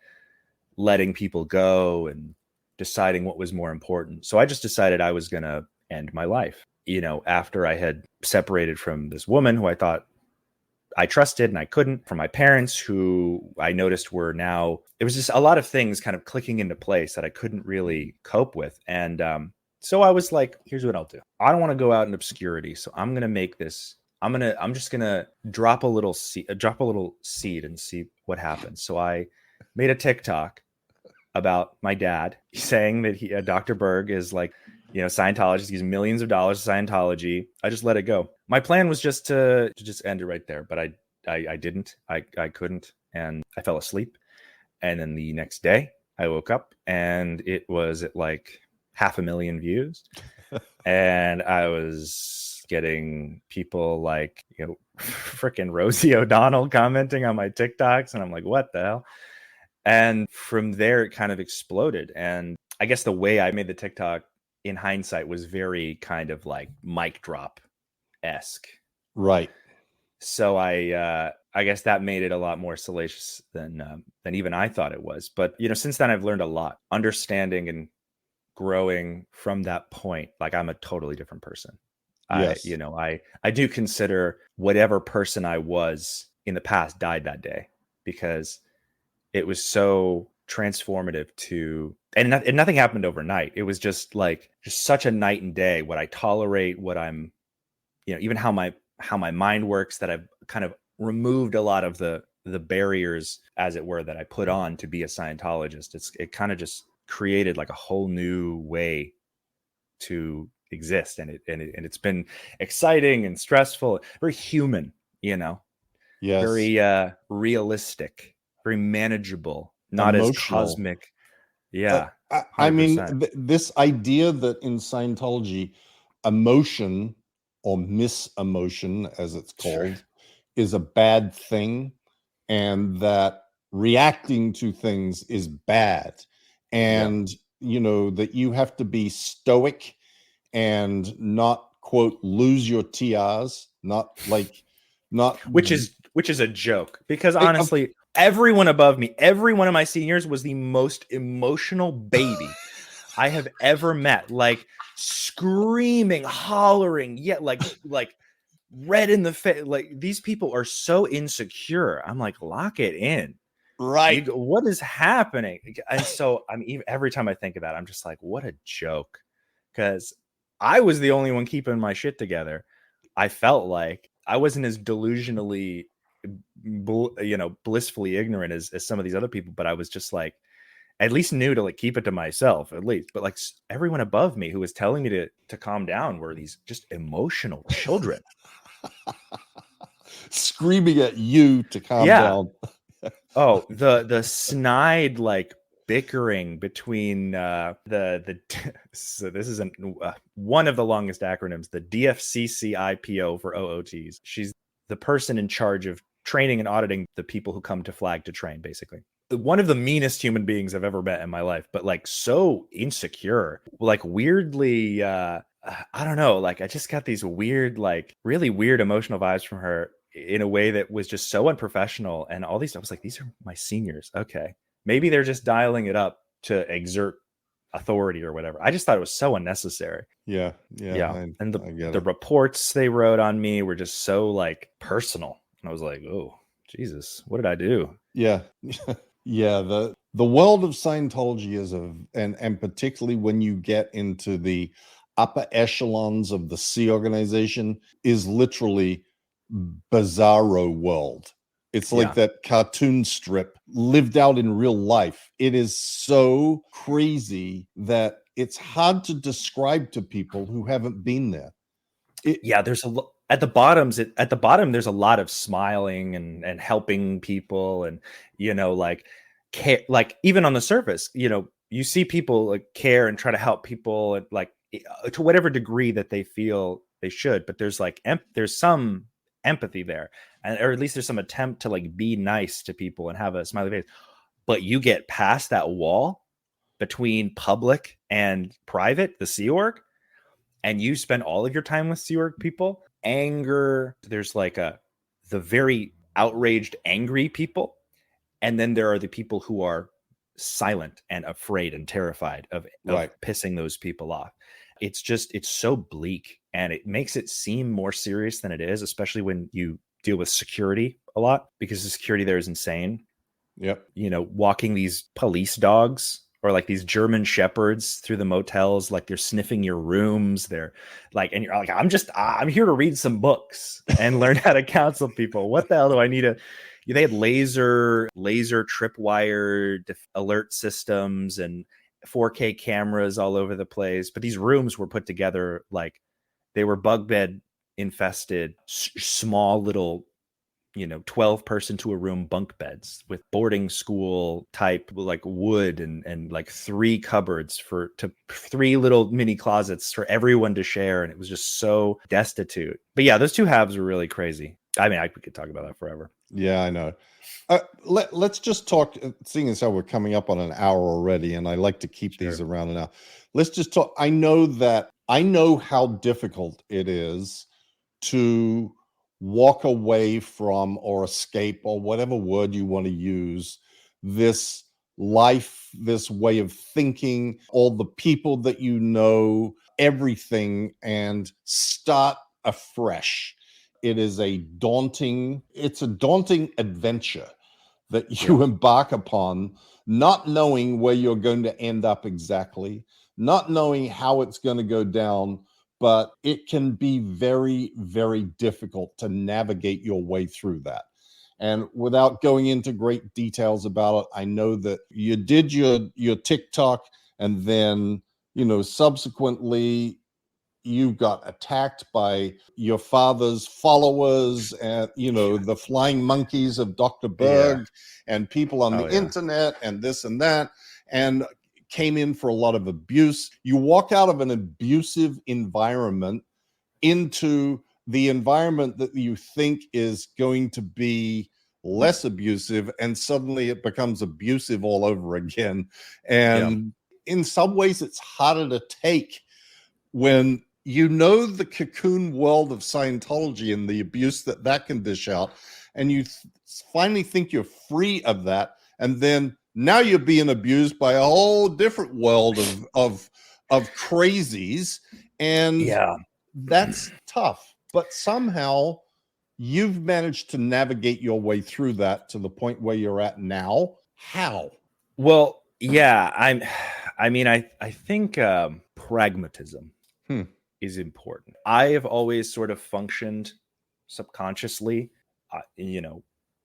letting people go and deciding what was more important. So I just decided I was going to end my life, after I had separated from this woman who I thought I trusted and I couldn't, from my parents who I noticed it was just a lot of things kind of clicking into place that I couldn't really cope with. And so I was like, here's what I'll do. I don't want to go out in obscurity. So I'm going to make this, I'm just going to drop a little seed and see what happens. So I made a TikTok about my dad saying that Dr. Berg is like, Scientology, he's millions of dollars to Scientology. I just let it go. My plan was just to end it right there, but I didn't. I couldn't, and I fell asleep. And then the next day I woke up and it was at like 500,000 views. And I was getting people like, freaking Rosie O'Donnell commenting on my TikToks. And I'm like, what the hell? And from there, it kind of exploded. And I guess the way I made the TikTok in hindsight was very kind of like mic drop-esque. Right. So I guess that made it a lot more salacious than even I thought it was. But, since then I've learned a lot, understanding and growing from that point. Like I'm a totally different person. Yes. I do consider whatever person I was in the past died that day, because it was so transformative and nothing happened overnight. It was just such a night and day, what I tolerate, what I'm, even how my mind works, that I've kind of removed a lot of the barriers, as it were, that I put on to be a Scientologist. It kind of just created like a whole new way to exist. And it's been exciting and stressful, very human, Yes. very realistic, very manageable, not Emotional. as cosmic. Yeah. I mean, this idea that in Scientology, emotion or misemotion, as it's called, is a bad thing, and that reacting to things is bad. And, that you have to be stoic and not, quote, lose your TRs, which is a joke, because honestly, everyone above me, every one of my seniors was the most emotional baby I have ever met. Like screaming, hollering, yet like red in the face. Like these people are so insecure. I'm like, lock it in. Right. What is happening? And so every time I think of that, I'm just like, what a joke. Because I was the only one keeping my shit together. I felt like I wasn't as delusionally, blissfully ignorant as some of these other people, but I was just like, at least knew to like keep it to myself, at least. But like everyone above me who was telling me to calm down were these just emotional children. screaming at you to calm Yeah. down. Oh, the snide like bickering between the so this is one of the longest acronyms, the DFCCIPO for OOTs. She's the person in charge of training and auditing the people who come to Flag to train, basically. One of the meanest human beings I've ever met in my life, but like so insecure, like weirdly I don't know, like I just got these weird, like really weird emotional vibes from her in a way that was just so unprofessional. And all these, I was like, these are my seniors. Okay. Maybe they're just dialing it up to exert authority or whatever. I just thought it was so unnecessary. Yeah. And I get the it. reports they wrote on me were just so like personal. And I was like, oh, Jesus, what did I do? Yeah. Yeah. The world of Scientology is and particularly when you get into the upper echelons of the C organization, is literally bizarro world. It's like that cartoon strip lived out in real life. It is so crazy that it's hard to describe to people who haven't been there. There's at the bottom there's a lot of smiling and helping people, and like care, like even on the surface, you see people like care and try to help people, and like to whatever degree that they feel they should, but there's like there's some empathy there, or at least there's some attempt to like be nice to people and have a smiley face. But you get past that wall between public and private, the Sea Org, and you spend all of your time with Sea Org people, anger, there's like the very outraged, angry people. And then there are the people who are silent and afraid and terrified of pissing those people off. It's so bleak, and it makes it seem more serious than it is, especially when you deal with security a lot, because the security there is insane. Yep. Walking these police dogs or like these German shepherds through the motels, like they're sniffing your rooms. They're like, and you're like, I'm here to read some books and learn how to counsel people. What the hell do I need to? They had laser tripwire alert systems and 4K cameras all over the place. But these rooms were put together like they were bug bed infested, small little 12 person to a room bunk beds with boarding school type like wood and like 3 cupboards to 3 little mini closets for everyone to share. And it was just so destitute. But yeah, those two halves were really crazy. I mean, we could talk about that forever. Yeah, I know. Let's just talk, seeing as how we're coming up on an hour already, and I like to keep these around an hour. Let's just talk. I know how difficult it is to walk away from or escape, or whatever word you want to use, this life, this way of thinking, all the people that everything, and start afresh. It's a daunting adventure that you embark upon, not knowing where you're going to end up exactly, not knowing how it's going to go down, but it can be very, very difficult to navigate your way through that. And without going into great details about it, I know that you did your TikTok, and then, subsequently you got attacked by your father's followers and, the flying monkeys of Dr. Berg and people on the internet and this and that, and came in for a lot of abuse. You walk out of an abusive environment into the environment that you think is going to be less abusive, and suddenly it becomes abusive all over again. And in some ways it's harder to take when the cocoon world of Scientology and the abuse that can dish out, and you finally think you're free of that, and then now you're being abused by a whole different world of crazies, and that's tough. But somehow you've managed to navigate your way through that to the point where you're at now. How? Well, yeah, I think pragmatism is important. I have always sort of functioned subconsciously,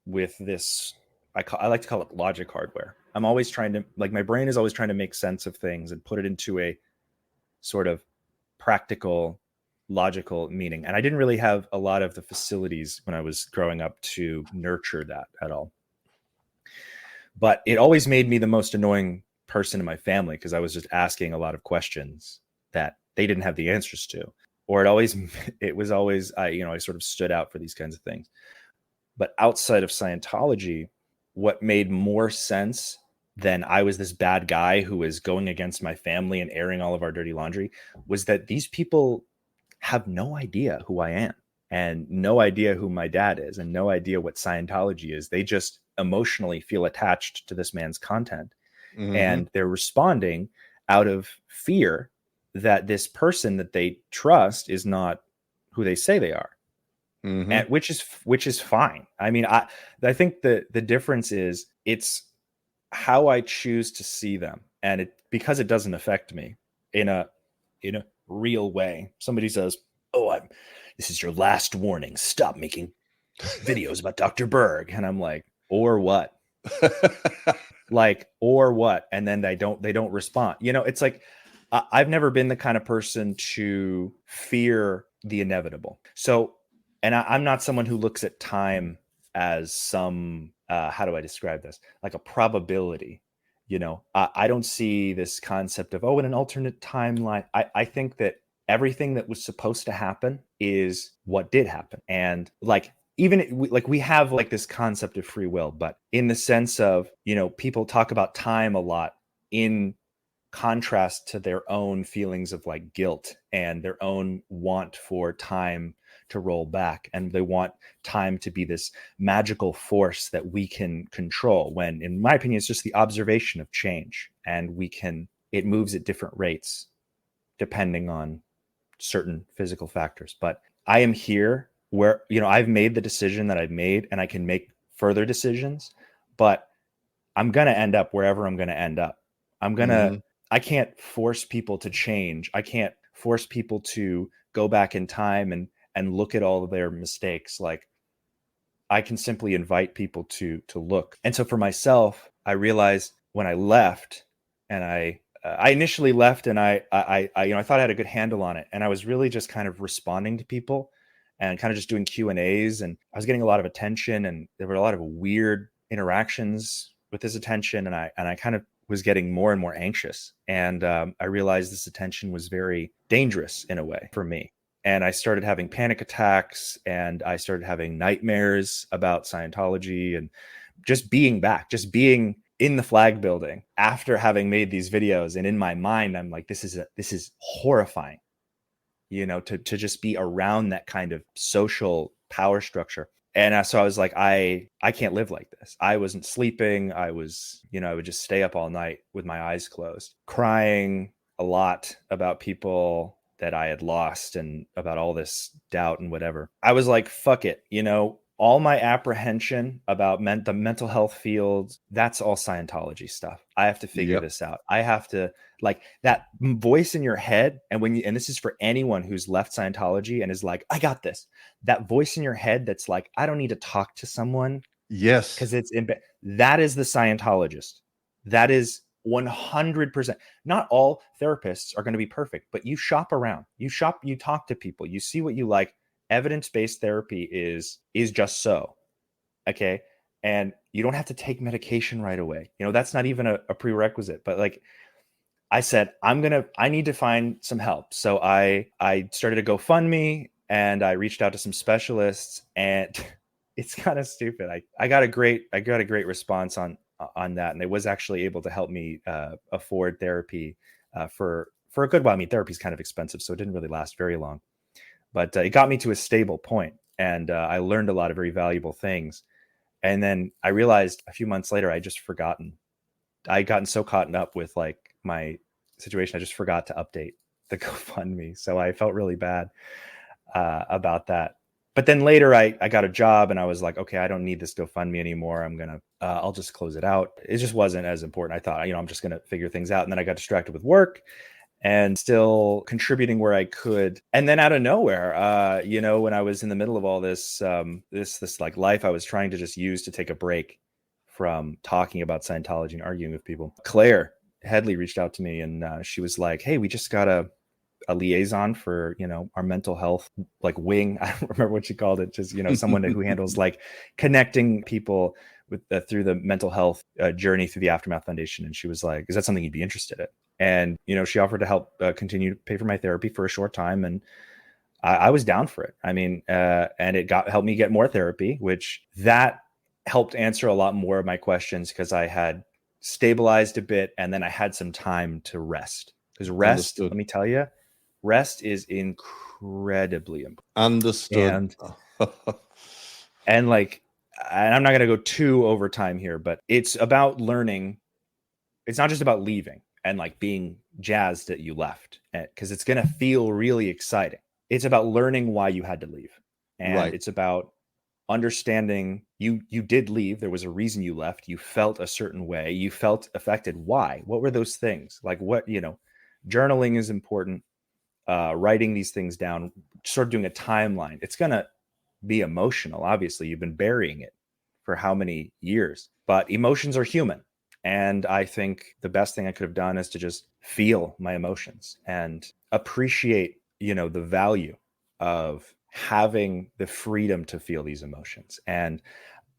with this, I like to call it logic hardware. I'm always trying to, like, my brain is always trying to make sense of things and put it into a sort of practical logical meaning. And I didn't really have a lot of the facilities when I was growing up to nurture that at all. But it always made me the most annoying person in my family because I was just asking a lot of questions that they didn't have the answers to. Or it was always, I sort of stood out for these kinds of things. But outside of Scientology, what made more sense than I was this bad guy who was going against my family and airing all of our dirty laundry was that these people have no idea who I am and no idea who my dad is and no idea what Scientology is. They just emotionally feel attached to this man's content. Mhm. And they're responding out of fear that this person that they trust is not who they say they are. Mhm. And which is fine. I mean, I think the difference is it's how I choose to see them, and because it doesn't affect me in a real way. Somebody says, "Oh, this is your last warning. Stop making videos about Dr. Berg," and I'm like, "Or what?" Like, or what? And then they don't respond. It's like I've never been the kind of person to fear the inevitable. So, and I'm not someone who looks at time as some, how do I describe this? Like a probability. I don't see this concept of, in an alternate timeline. I think that everything that was supposed to happen is what did happen. And like, we have like this concept of free will, but in the sense of, people talk about time a lot in contrast to their own feelings of like guilt and their own want for time to roll back. And they want time to be this magical force that we can control, when in my opinion, it's just the observation of change, and it moves at different rates depending on certain physical factors. But I am here where, I've made the decision that I've made, and I can make further decisions, but I'm going to end up wherever I'm going to end up. I can't force people to change. I can't force people to go back in time and look at all of their mistakes. Like, I can simply invite people to look. And so for myself, I realized when I left, and I initially left, and I thought I had a good handle on it, and I was really just kind of responding to people and kind of just doing Q&As, and I was getting a lot of attention, and there were a lot of weird interactions with this attention, and I kind of was getting more and more anxious, and I realized this attention was very dangerous in a way for me. And I started having panic attacks, and I started having nightmares about Scientology, and just being in the flag building after having made these videos. And in my mind, I'm like, this is horrifying, to just be around that kind of social power structure. And so I was like, I can't live like this. I wasn't sleeping. I was, I would just stay up all night with my eyes closed, crying a lot about people that I had lost and about all this doubt and whatever. I was like, fuck it. All my apprehension about the mental health field, that's all Scientology stuff. I have to figure this out. I have to, like, that voice in your head. And and this is for anyone who's left Scientology and is like, I got this. That voice in your head that's like, I don't need to talk to someone. Yes. Because that is the Scientologist. That is 100%. Not all therapists are going to be perfect, but you shop around. You talk to people. You see what you like. Evidence-based therapy is just so. Okay. And you don't have to take medication right away. That's not even a prerequisite. But like I said, I need to find some help. So I started a GoFundMe, and I reached out to some specialists, and it's kind of stupid. I got a great response on that, and it was actually able to help me afford therapy for a good while. I mean, therapy is kind of expensive, so it didn't really last very long, but it got me to a stable point, and I learned a lot of very valuable things. And then I realized a few months later, I'd gotten so caught up with like my situation, I just forgot to update the GoFundMe. So I felt really bad about that. But then later I got a job, and I was like, okay, I don't need this GoFundMe anymore. I'll just close it out. It just wasn't as important. I thought, I'm just going to figure things out. And then I got distracted with work and still contributing where I could. And then out of nowhere, when I was in the middle of all this, this like life I was trying to just use to take a break from talking about Scientology and arguing with people, Claire Headley reached out to me, and she was like, hey, we just got a a liaison for, our mental health, like wing. I don't remember what she called it. Just, someone who handles like connecting people with through the mental health journey through the Aftermath Foundation. And she was like, is that something you'd be interested in? And, she offered to help continue to pay for my therapy for a short time. And I was down for it. I mean, and it helped me get more therapy, which that helped answer a lot more of my questions because I had stabilized a bit and then I had some time to rest. Because rest, Let me tell you, rest is incredibly important. Understood. And I'm not going to go too over time here, but it's about learning. It's not just about leaving and like being jazzed that you left, because it's going to feel really exciting. It's about learning why you had to leave. And It's about understanding you did leave. There was a reason you left. You felt a certain way. You felt affected. Why? What were those things? Like what, journaling is important. Writing these things down, sort of doing a timeline. It's going to be emotional. Obviously, you've been burying it for how many years, but emotions are human. And I think the best thing I could have done is to just feel my emotions and appreciate, the value of having the freedom to feel these emotions. And,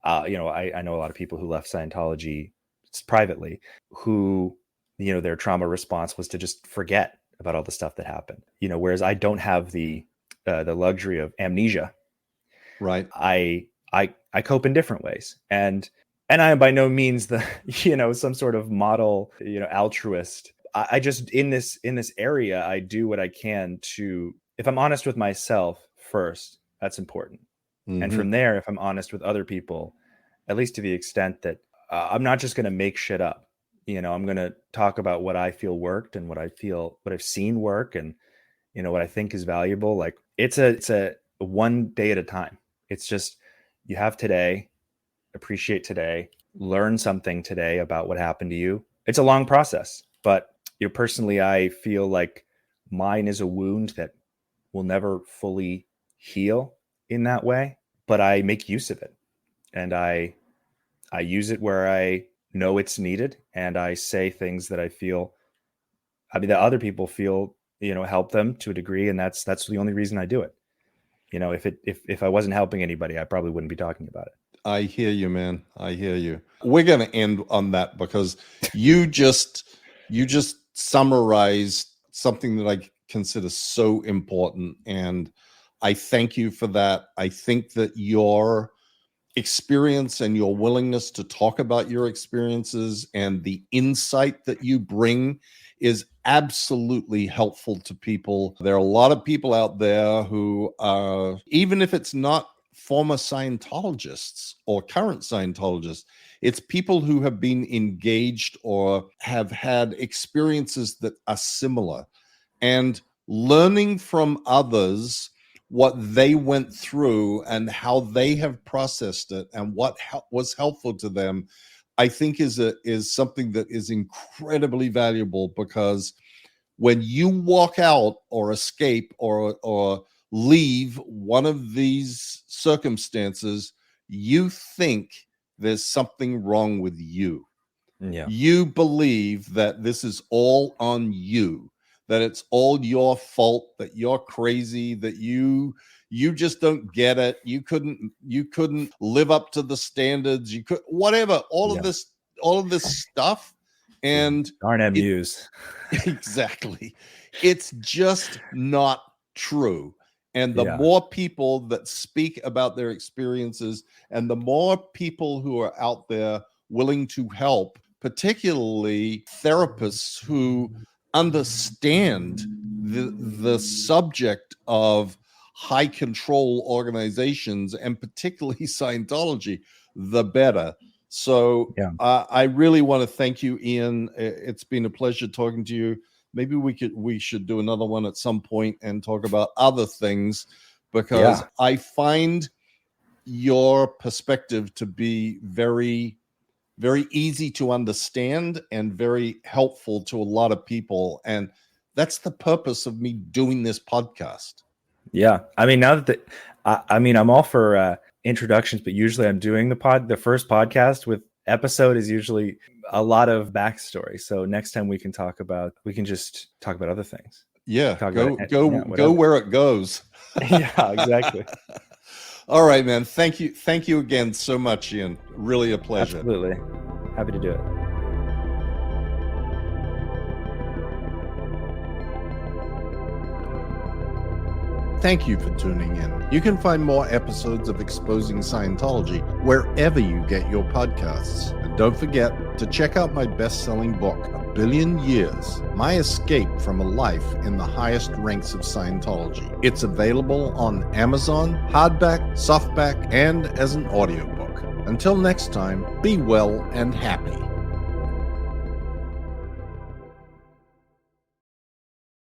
I know a lot of people who left Scientology privately who, their trauma response was to just forget about all the stuff that happened, whereas I don't have the luxury of amnesia. Right. I cope in different ways. And I am by no means the, some sort of model, altruist. I just, in this area, I do what I can to, if I'm honest with myself first, that's important. Mm-hmm. And from there, if I'm honest with other people, at least to the extent that I'm not just going to make shit up, I'm going to talk about what I feel worked and what I've seen work and, what I think is valuable. Like it's a one day at a time. It's just, you have today, appreciate today, learn something today about what happened to you. It's a long process, but personally, I feel like mine is a wound that will never fully heal in that way, but I make use of it. And I use it where I know it's needed. And I say things that I feel, that other people feel, help them to a degree. And that's the only reason I do it. If I wasn't helping anybody, I probably wouldn't be talking about it. I hear you, man. I hear you. We're going to end on that because you just summarized something that I consider so important. And I thank you for that. I think that your experience and your willingness to talk about your experiences and the insight that you bring is absolutely helpful to people. There are a lot of people out there who are, even if it's not former Scientologists or current Scientologists, it's people who have been engaged or have had experiences that are similar, and learning from others what they went through and how they have processed it and what was helpful to them, I think is something that is incredibly valuable, because when you walk out or escape or leave one of these circumstances, you think there's something wrong with you. Yeah. You believe that this is all on you, that it's all your fault, that you're crazy, that you just don't get it. You couldn't live up to the standards. You could, whatever, all of this stuff. And darn MUs. Exactly. It's just not true. And the more people that speak about their experiences and the more people who are out there willing to help, particularly therapists who understand the subject of high control organizations and particularly Scientology, the better. So I really want to thank you, Ian. It's been a pleasure talking to you. Maybe we should do another one at some point and talk about other things, because I find your perspective to be very, very easy to understand and very helpful to a lot of people. And that's the purpose of me doing this podcast. Yeah. I mean, now that I'm all for introductions, but usually I'm doing the first podcast with episode is usually a lot of backstory. So next time we can just talk about other things. Yeah, Talk go about it. go Yeah, go whatever. where it goes. Yeah, exactly. All right, man. Thank you again so much, Ian. Really a pleasure. Absolutely. Happy to do it. Thank you for tuning in. You can find more episodes of Exposing Scientology wherever you get your podcasts. And don't forget to check out my best-selling book, A Billion Years, My Escape from a Life in the Highest Ranks of Scientology. It's available on Amazon, hardback, softback, and as an audiobook. Until next time, be well and happy.